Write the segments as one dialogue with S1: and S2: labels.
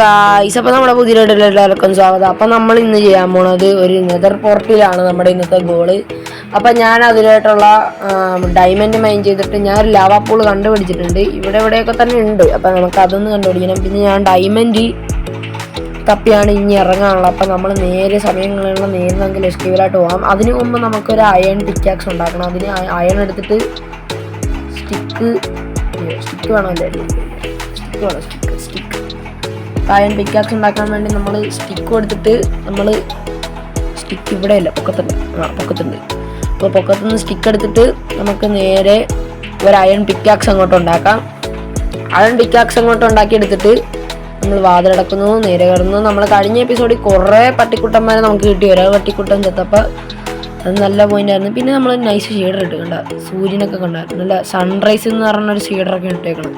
S1: Guys, അപ്പോൾ നമ്മുടെ പുതിയ വീഡിയോയിൽ എല്ലാവർക്കും സ്വാഗതം. അപ്പം നമ്മൾ ഇന്ന് ചെയ്യാൻ പോണത് ഒരു നെതർ പോർട്ടിലാണ് നമ്മുടെ ഇന്നത്തെ ഗോള്. അപ്പം ഞാൻ അതിലായിട്ടുള്ള ഡയമണ്ട് മൈൻ ചെയ്തിട്ട് ഞാൻ ഒരു ലാവാ പൂൾ കണ്ടുപിടിച്ചിട്ടുണ്ട്. ഇവിടെയൊക്കെ തന്നെ ഉണ്ട്. അപ്പം നമുക്ക് അതൊന്ന് കണ്ടുപിടിക്കണം. പിന്നെ ഞാൻ ഡയമണ്ട് തപ്പിയാണ് ഇനി ഇറങ്ങാനുള്ളത്. അപ്പം നമ്മൾ നേരെ സമയങ്ങളുള്ള നേരെ നമുക്ക് എസ്കേവിലായിട്ട് പോകാം. അതിന് മുമ്പ് നമുക്കൊരു അയൺ പിക്കാക്സ് ഉണ്ടാക്കണം. അതിന് അയൺ എടുത്തിട്ട് സ്റ്റിക്ക് വേണമല്ലേ? സ്റ്റിക്ക് അയൺ പിക്കാക്സ് ഉണ്ടാക്കാൻ വേണ്ടി നമ്മൾ സ്റ്റിക്ക് എടുത്തിട്ട് സ്റ്റിക്ക് ഇവിടെയല്ല, പൊക്കത്തുണ്ട്. അപ്പോൾ പൊക്കത്തുനിന്ന് സ്റ്റിക്ക് എടുത്തിട്ട് നമുക്ക് നേരെ ഒരു അയൺ പിക്കാക്സ് അങ്ങോട്ട് ഉണ്ടാക്കാം. അയൺ പിക്കാക്സ് അങ്ങോട്ട് ഉണ്ടാക്കിയെടുത്തിട്ട് നമ്മൾ വാതിലടക്കുന്നു, നേരെ കടന്നു. നമ്മൾ കഴിഞ്ഞ എപ്പിസോഡിൽ കുറേ പട്ടിക്കുട്ടന്മാരെ നമുക്ക് കിട്ടി. ഒരാൾ പട്ടിക്കുട്ടൻ ചത്തപ്പോൾ അത് നല്ല പോയിന്റ് ആയിരുന്നു. പിന്നെ നമ്മൾ നൈസ് ഷെയ്ഡർ ഇട്ട് കണ്ട, സൂര്യനൊക്കെ കണ്ടായിരുന്നു. നല്ല സൺറൈസ് എന്ന് പറഞ്ഞൊരു ഷെയ്ഡറൊക്കെ ഇട്ടേക്കണം.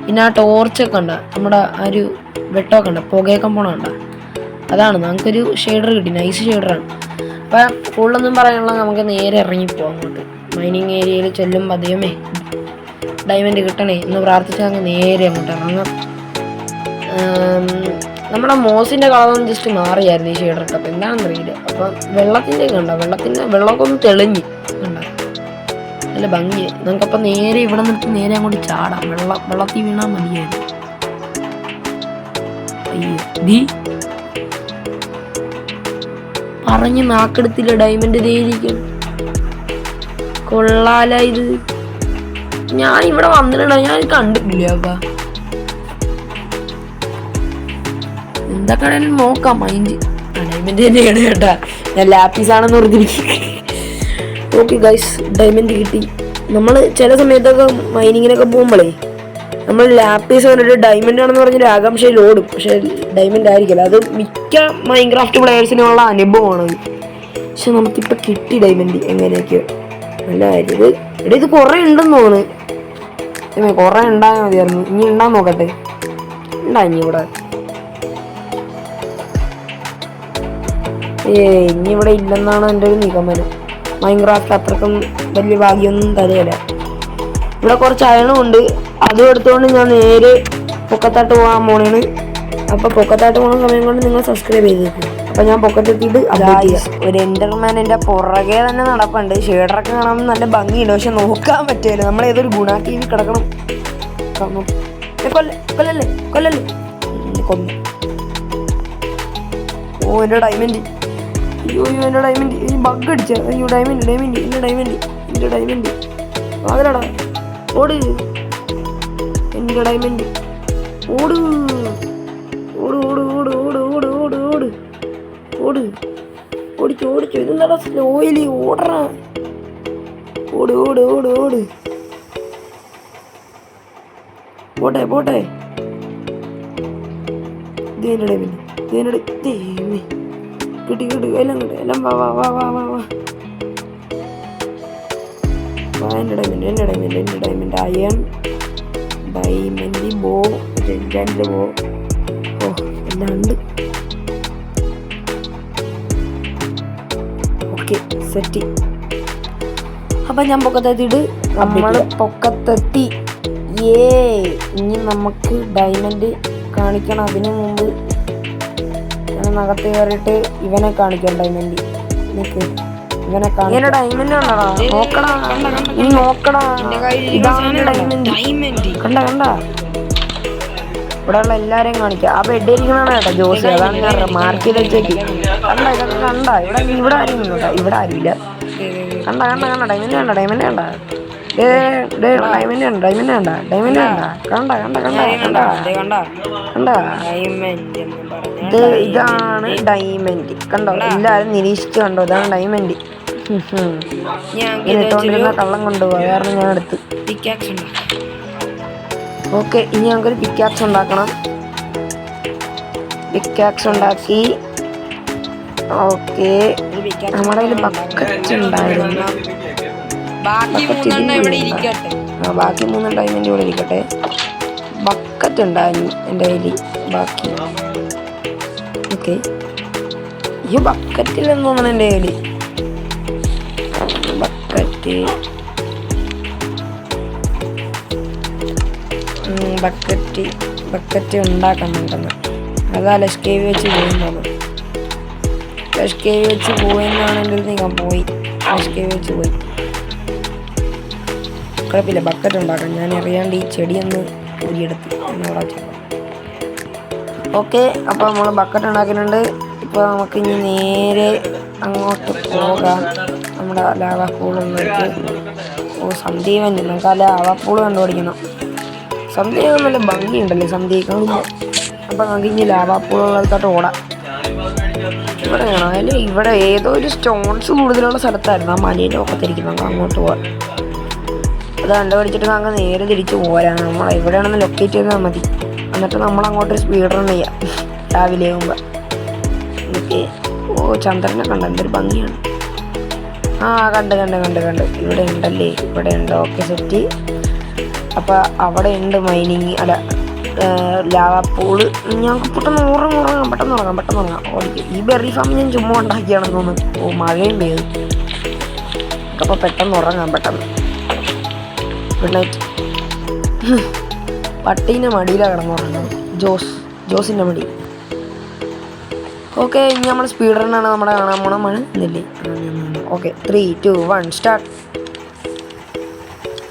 S1: പിന്നെ ആ ടോർച്ചൊക്കെ കണ്ട, നമ്മുടെ ആ ഒരു വെട്ടമൊക്കെ ഉണ്ട്, പുകയൊക്കെ പോണണ്ട. അതാണ് നമുക്കൊരു ഷെയ്ഡർ കിട്ടി, നൈസ് ഷെയ്ഡറാണ്. അപ്പം കൂടുതലൊന്നും പറയാനുള്ള നമുക്ക് നേരെ ഇറങ്ങിപ്പോവാം അങ്ങോട്ട്. മൈനിങ് ഏരിയയിൽ ചെല്ലുമ്പോൾ അധികമേ ഡയമണ്ട് കിട്ടണേ എന്ന് പ്രാർത്ഥിച്ചാൽ അങ്ങ് നേരെ അങ്ങോട്ട് ഇറങ്ങാം. നമ്മുടെ മോസിൻ്റെ കളറൊന്നും ജസ്റ്റ് മാറിയായിരുന്നു ഈ ഷെയ്ഡർ ഇട്ടപ്പോൾ, എന്താണെന്ന് അറിയില്ല. അപ്പം വെള്ളത്തിൻ്റെ കണ്ട, വെള്ളമൊക്കെ ഒന്ന് തെളിഞ്ഞ് കണ്ട, നല്ല ഭംഗിയായി. നമുക്കപ്പം നേരെ ഇവിടെ നിന്നിട്ട് നേരെ അങ്ങോട്ട് ചാടാം. വെള്ളത്തിൽ വീണാൽ മതിയായിരുന്നു. പറഞ്ഞ് നാക്കെടുത്തില്ല, ഡയമണ്ട് ദേരിക്കും. കൊള്ളാല ഇത്. ഞാൻ ഇവിടെ വന്നിട്ടുണ്ടോ? ഞാൻ കണ്ടിട്ടില്ല. അപ്പ എന്തൊക്കെ നോക്കാം. മൈൻഡ് ഡയമണ്ട് തന്നെയാണ് കേട്ടാ. ഞാൻ ലാപ്പീസാണെന്ന് പറഞ്ഞിരിക്കും. ഓക്കെ ഗൈസ്, ഡയമണ്ട് കിട്ടി. നമ്മൾ ചില സമയത്തൊക്കെ മൈനിങ്ങിനൊക്കെ പോകുമ്പോഴേ നമ്മൾ ലാപ്പീസ് കണ്ടിട്ട് ഡയമണ്ട് ആണെന്ന് പറഞ്ഞൊരു ആകാംക്ഷയിൽ ഓടും. പക്ഷെ ഡയമണ്ട് ആയിരിക്കില്ല. അത് മിക്ക മൈൻക്രാഫ്റ്റ് പ്ലെയേഴ്സിനുള്ള അനുഭവമാണത്. പക്ഷെ നമുക്കിപ്പോൾ കിട്ടി ഡയമണ്ട്. എങ്ങനെയൊക്കെയോ നല്ല കാര്യം. ഇത് കുറേ ഉണ്ടെന്ന് തോന്നുന്നു. കുറേ ഉണ്ടായാൽ മതിയായിരുന്നു. ഇനി ഉണ്ടാൻ നോക്കട്ടെ. ഇനി ഇവിടെ ഇനി ഇവിടെ ഇല്ലെന്നാണ് എൻ്റെ ഒരു നിഗമനം. മൈൻക്രാഫ്റ്റ് അത്രക്കും വലിയ ഭാഗ്യമൊന്നും തരയില്ല. ഇവിടെ കുറച്ച് അയണും ഉണ്ട്. അതും എടുത്തുകൊണ്ട് ഞാൻ നേരെ പൊക്കത്താട്ട് പോകാൻ പോണേണ്. അപ്പോൾ പൊക്കത്താട്ട് പോകുന്ന സമയം കൊണ്ട് നിങ്ങൾ സബ്സ്ക്രൈബ് ചെയ്തേക്കും. അപ്പോൾ ഞാൻ പൊക്കത്തെത്തിയിട്ട് ഒരു എൻ്റർമാൻ എൻ്റെ പുറകെ തന്നെ നടപ്പുണ്ട്. ഷെയ്ഡറൊക്കെ കാണാൻ നല്ല ഭംഗിയുണ്ട്. പക്ഷെ നോക്കാൻ പറ്റില്ല. നമ്മൾ ഏതൊരു ഗുണാക്കി കിടക്കണം. കൊല്ലല്ലേ കൊന്നു. ഓ എൻ്റെ ഡയമണ്ട്. അയ്യോ എൻ്റെ ഡയമണ്ട്. ഈ ബഗ് അടിച്ച. അയ്യോ ഡയമണ്ട് എൻ്റെ ഡയമണ്ട് അതിലടാ. ഓട് എൻ്റെ ഡയമണ്ട്. ഓട് ഓടിച്ചോ. ഇതെന്താടാ സ്ലോയിലി ഓടറാ. ഓട് പോട്ടെ. ഇതെൻ്റെ ഡയമണ്ട്. കിട്ടി എല്ലാം വാ എൻ്റെ ഡയമണ്ട് അയൺ ഡയമണ്ട് ബോ രണ്ട് ബോ. ഓ എല്ലാം ഉണ്ട്. Okay set. അപ്പം ഞാൻ പൊക്കത്തെത്തിയിട്ട് നമ്മൾ പൊക്കത്തെത്തി. ഇനി നമുക്ക് ഡയമണ്ട് കാണിക്കണം. അതിനു മുമ്പ് നകത്ത് കയറിയിട്ട് ഇവനെ കാണിക്കാം. ഡയമണ്ട് ഇവനെ കാണിക്കാം. ഡയമണ്ട് നോക്കടാ. ഇതാണ് ഡയമണ്ട്. കണ്ട ഇവിടെ ഉള്ള എല്ലാരെയും കാണിക്കാം. ആ ബെഡിരിക്കണാണ് കേട്ടോ ജോസി. അതാണ് ഞാൻ മാർക്ക് ചെയ്ത് വെച്ചേക്ക്. ഇതൊക്കെ കണ്ട. ഇവിടെ ആരും ആരുമില്ല. കണ്ട ഡയമണ്ട് കണ്ട. ഇതാണ് ഡയമണ്ട്. കണ്ടോ? എല്ലാരും നിരീക്ഷിച്ചു കണ്ടോ? ഇതാണ് ഡയമണ്ട്. ഇട്ടുകൊണ്ടിരുന്ന കള്ളം കൊണ്ടുപോകാം. കാരണം ഞാൻ എടുത്ത് ഓക്കെ. ഇനി ഞങ്ങൾക്കൊരു പിക്കാക്സ് ഉണ്ടാക്കണം. പിക്കാക്സ് ഉണ്ടാക്കി. ഓക്കെ, നമ്മുടെ കയ്യിൽ ബക്കറ്റ് ഉണ്ടായിരുന്നു. ബാക്കി 3 ഡയമണ്ട് ഇവിടെ ഇരിക്കട്ടെ. ബക്കറ്റ് ഉണ്ടായിരുന്നു എൻ്റെ കയ്യിൽ ബാക്കി. ഓക്കെ, ഈ ബക്കറ്റിലെന്ന് തോന്നണം എൻ്റെ കയ്യിൽ. ബക്കറ്റ് ബക്കറ്റ് ഉണ്ടാക്കാൻ നോക്കുന്നത്. അതാ ലഷ് കേവ് വെച്ച് പോകുന്നതാണ്. ലഷ് കേവ് വെച്ച് പോയെന്നാണ് എൻ്റെ അടുത്ത് ഞാൻ പോയി. ലഷ് കേവ് വെച്ച് പോയി. കുഴപ്പമില്ല, ബക്കറ്റ് ഉണ്ടാക്കാം. ഞാൻ അറിയാണ്ട് ഈ ചെടിയൊന്ന് ഊരിയെടുത്ത് എന്നോടാ. ഓക്കെ, അപ്പോൾ നമ്മൾ ബക്കറ്റ് ഉണ്ടാക്കുന്നുണ്ട്. ഇപ്പോൾ നമുക്ക് ഇനി നേരെ അങ്ങോട്ട് പോകാം. നമ്മുടെ ലാവാ പൂളൊന്നിട്ട് സന്ധ്യ നമുക്ക് ആ ലാവാ പൂള് കണ്ടുപിടിക്കണം. സന്ധ്യ നല്ല ഭംഗിയുണ്ടല്ലേ സന്ധ്യ കാണുമ്പോൾ. അപ്പോൾ നമുക്ക് ഇനി ലാവാ പൂളുള്ളിടത്തോട്ട് ഓടാം. ഇവിടെ വേണം അതിൽ ഇവിടെ ഏതോ ഒരു സ്റ്റോൺസ് കൂടുതലുള്ള സ്ഥലത്തായിരുന്നു ആ മലയുടെ ഒക്കത്തിരിക്കുന്നത്. നമുക്ക് അങ്ങോട്ട് പോകാം. അത് കണ്ടുപിടിച്ചിട്ട് നമുക്ക് നേരെ തിരിച്ച് പോരാം. നമ്മൾ എവിടെയാണെന്ന് ലൊക്കേറ്റ് ചെയ്താൽ മതി. എന്നിട്ട് നമ്മളങ്ങോട്ട് സ്പീഡ് റൺ ചെയ്യാം രാവിലെ ആകുമ്പോൾ. എനിക്ക് ചന്ദ്രനെ കണ്ട എന്തൊരു ഭംഗിയാണ്. കണ്ട് ഇവിടെ ഉണ്ടല്ലേ, ഇവിടെ ഉണ്ട്. Okay, set. അപ്പോൾ അവിടെ ഉണ്ട് മൈനിങ്, അല്ല ലാവാ പൂള്. ഞങ്ങൾക്ക് പെട്ടെന്ന് ഉറങ്ങാം. ഓടിക്കും. ഈ ബെറി ഫാം ഞാൻ ചുമ്മാ ഉണ്ടാക്കിയാണെന്ന് തോന്നുന്നു. മഴയും പെയ്തു. അപ്പോൾ പെട്ടെന്ന് ഉറങ്ങാം. Good night. പട്ടീൻ്റെ മടിയിലാണ് കിടന്നുറങ്ങുന്നത്. ജോസിൻ്റെ മടി. ഓക്കെ, ഇനി നമ്മൾ സ്പീഡ് റണ്ണാണ് നമ്മുടെ കാണാൻ പോണ മഴ ഇല്ലേ. Okay, 3, 2, 1 start.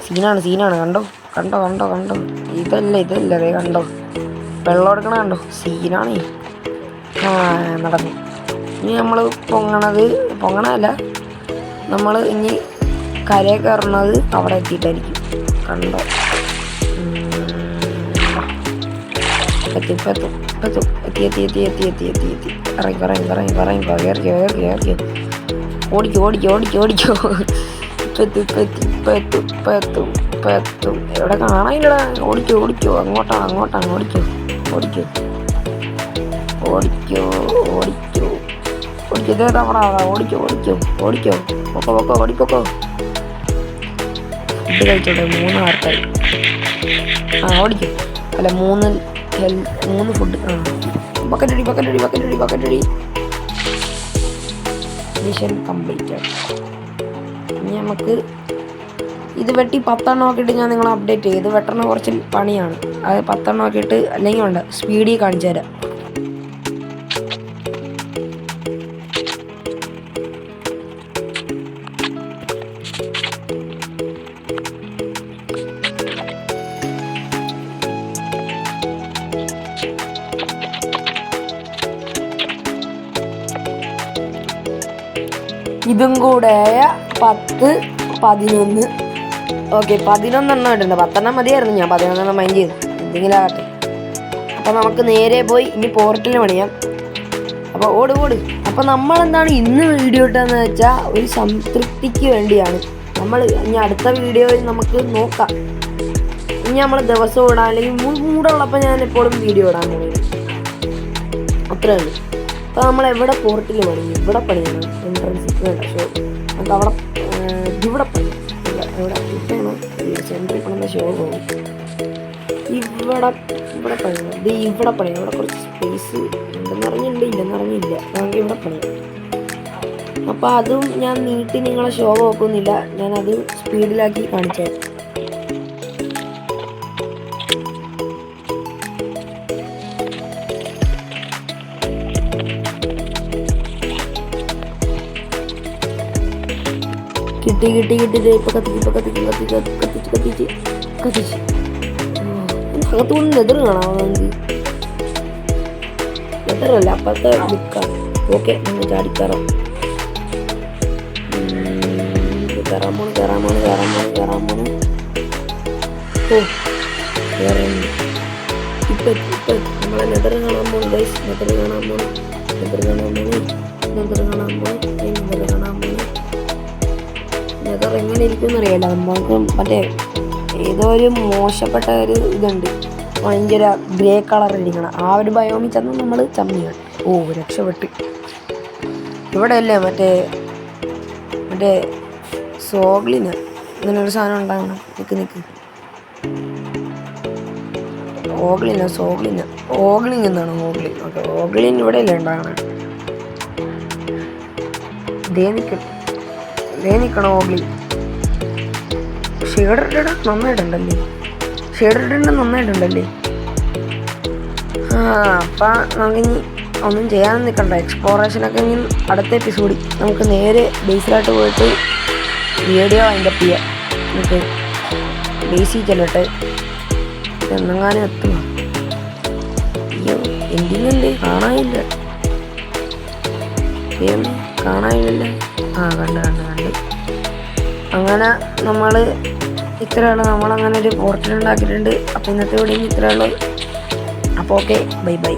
S1: സീനാണ്. കണ്ടോ. ഇതല്ല അതേ കണ്ടോ, വെള്ളം എടുക്കണ കണ്ടോ, സീനാണേ. നടന്നു. ഇനി നമ്മൾ പൊങ്ങണല്ല, നമ്മൾ ഇനി കരയെ കയറുന്നത് അവിടെ എത്തിയിട്ടായിരിക്കും. കണ്ടോ, എത്തി. ഇറങ്ങി. ഓടിക്കോ. ഇപ്പെത്തും. എവിടെ കാണാനില്ലടാ. ഓടിക്കോ. അങ്ങോട്ടാണ്. ഓടിക്കോ. ഇതേ തവണ ഓടിക്കോ. ഓടിക്കോ. ഫുഡ് കഴിച്ചോട്ടെ. 3 ആൾക്കാർ. ഓടിക്കോ. അല്ല 3 ഫുഡ്. ബക്കറ്റടി. Mission complete. ഇനി നമുക്ക് ഇത് വെട്ടി 10 ആക്കിയിട്ട് ഞാൻ നിങ്ങളെ അപ്ഡേറ്റ് ചെയ്യും. ഇത് വെട്ടണ കുറച്ച് പണിയാണ്. അത് 10 ആക്കിയിട്ട് അല്ലെങ്കിൽ വേണ്ട സ്പീഡിൽ കാണിച്ചു തരാം. ഇതും കൂടെ 10, 11. ഓക്കെ, 11 ഇട്ടുണ്ട്. 10 മതിയായിരുന്നു. ഞാൻ 11 മൈൻഡ് ചെയ്തു. എന്തെങ്കിലും ആകട്ടെ. അപ്പോൾ നമുക്ക് നേരെ പോയി ഇനി പോർട്ടിൽ പണിയാം. അപ്പോൾ ഓട്. അപ്പോൾ നമ്മളെന്താണ് ഇന്ന് വീഡിയോ ഇട്ടതെന്ന് വെച്ചാൽ ഒരു സംതൃപ്തിക്ക് വേണ്ടിയാണ്. നമ്മൾ ഇനി അടുത്ത വീഡിയോയിൽ നമുക്ക് നോക്കാം. ഇനി നമ്മൾ ദിവസം ഇടാൻ, അല്ലെങ്കിൽ മൂടുള്ളപ്പോൾ ഞാൻ എപ്പോഴും വീഡിയോ ഇടാൻ പോകുന്നത് അത്രേ ഉള്ളൂ. അപ്പോൾ നമ്മൾ എവിടെ പോർട്ടിൽ പണിയും? ഇവിടെ പണിയാണ്. എൻട്രൻസ് വേണ്ട ഷോ. നമുക്ക് അവിടെ ഇവിടെ പണിയും. ഇവിടെ സെൻട്രിൽ പണിയുന്ന ഷോ പോകും. ഇവിടെ പണിയാണ്. ഇവിടെ പണിയാണ്. ഇവിടെ കുറച്ച് സ്പേസ് ഇല്ലെന്നറിഞ്ഞില്ല. നമുക്ക് ഇവിടെ പണിയാം. അപ്പോൾ അതും ഞാൻ നീട്ടി നിങ്ങളെ ഷോ നോക്കുന്നില്ല. ഞാനത് സ്പീഡിലാക്കി കാണിച്ചു. കിട്ടി. ഇപ്പൊ കത്തിച്ച് അകത്തുകൊണ്ട് നെതർ കാണാമെങ്കിൽ നെതറല്ല, അപ്പത്തെ ബുക്കാണ്. ഓക്കെ, നമ്മൾ ചാടിക്കയറാം. കയറാൻ പോണ്. ഇപ്പൊ നമ്മളെ നെതർ കാണാൻ പോണു ഗൈസ്. നെതർ കാണാൻ പോണു. നെതർ എങ്ങനെ ഇരിക്കുമെന്ന് അറിയാലോ. നമുക്ക് മറ്റേ ഏതോ ഒരു മോശപ്പെട്ട ഒരു ഇതുണ്ട്, ഭയങ്കര ഗ്രേ കളർ ഇരിക്കണം. ആ ഒരു ബയോമിൽ ചെന്ന് നമ്മൾ ചമ്മിയാണ്. രക്ഷപ്പെട്ട്. ഇവിടെ അല്ലേ മറ്റേ സോഗ്ലിന് ഇങ്ങനൊരു സാധനം ഉണ്ടാകണം. നിക്ക് ഓഗ്ലിങ് എന്താണ്? ഓക്കെ, ഓഗ്ലിൻ ഇവിടെ അല്ലേ ഉണ്ടാകണം. ദേ നിൽക്കണം ഓഗ്ലി. ഷെയ്ഡ് നന്നായിട്ടുണ്ടല്ലേ. അപ്പം നമുക്കിനി ഒന്നും ചെയ്യാനും നിൽക്കണ്ട. എക്സ്പ്ലോറേഷനൊക്കെ ഇനി അടുത്ത എപ്പിസോഡിൽ നമുക്ക് നേരെ ബേസിലായിട്ട് പോയിട്ട് വീഡിയോ വൈൻഡപ്പ് ചെയ്യാം. നമുക്ക് ബേസിൽ ചെല്ലട്ടെ, എന്നെങ്ങാനും എത്തുക. അയ്യോ എൻഡിങ് ഉണ്ട്, കാണാനില്ല. കാണാനില്ലല്ലേ? കണ്ട്. അങ്ങനെ നമ്മൾ ഇത്രയുള്ളൂ. നമ്മളങ്ങനെ ഒരു പോർട്ടൽ ഉണ്ടാക്കിയിട്ടുണ്ട്. അപ്പോൾ ഇന്നത്തെ വീഡിയോ ഇത്രയുള്ളൂ. അപ്പോൾ ഓക്കെ, ബൈ ബൈ.